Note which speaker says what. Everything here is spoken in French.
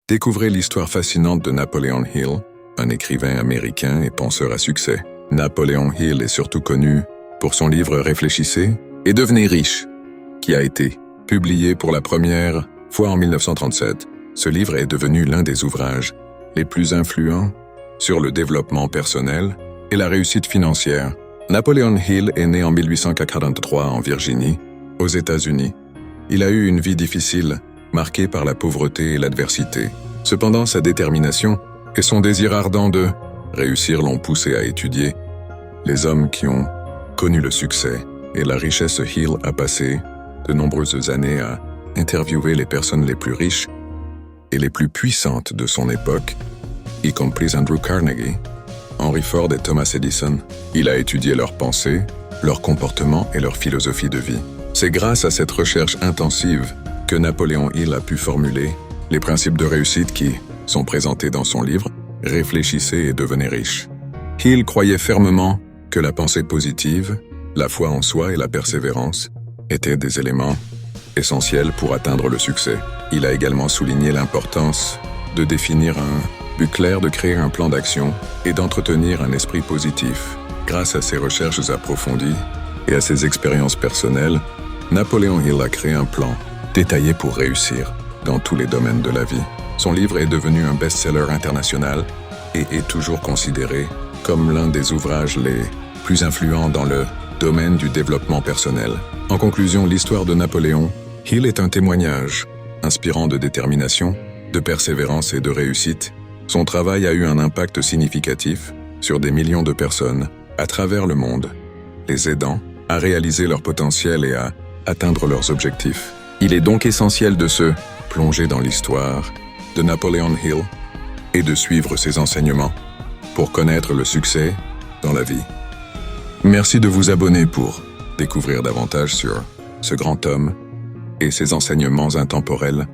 Speaker 1: Découvrez l'histoire fascinante de Napoleon Hill, un écrivain américain et penseur à succès. Napoleon Hill est surtout connu pour son livre Réfléchissez et devenez riche, qui a été publié pour la première fois en 1937. Ce livre est devenu l'un des ouvrages les plus influents sur le développement personnel et la réussite financière. Napoleon Hill est né en 1843 en Virginie, aux États-Unis. Il a eu une vie difficile, marquée par la pauvreté et l'adversité. Cependant, sa détermination et son désir ardent de réussir l'ont poussé à étudier les hommes qui ont connu le succès et la richesse. Hill a passé de nombreuses années à interviewer les personnes les plus riches et les plus puissantes de son époque, y compris Andrew Carnegie, Henry Ford et Thomas Edison. Il a étudié leurs pensées, leur comportement et leur philosophie de vie. C'est grâce à cette recherche intensive que Napoleon Hill a pu formuler les principes de réussite qui sont présentés dans son livre « Réfléchissez et devenez riche ». Hill croyait fermement que la pensée positive, la foi en soi et la persévérance étaient des éléments essentiels pour atteindre le succès. Il a également souligné l'importance de définir un but clair, de créer un plan d'action et d'entretenir un esprit positif. Grâce à ses recherches approfondies et à ses expériences personnelles, Napoleon Hill a créé un plan détaillé pour réussir dans tous les domaines de la vie. Son livre est devenu un best-seller international et est toujours considéré comme l'un des ouvrages les plus influents dans le domaine du développement personnel. En conclusion, l'histoire de Napoléon Hill est un témoignage inspirant de détermination, de persévérance et de réussite. Son travail a eu un impact significatif sur des millions de personnes à travers le monde, les aidant à réaliser leur potentiel et à atteindre leurs objectifs. Il est donc essentiel de se plonger dans l'histoire de Napoleon Hill et de suivre ses enseignements pour connaître le succès dans la vie. Merci de vous abonner pour découvrir davantage sur ce grand homme et ses enseignements intemporels.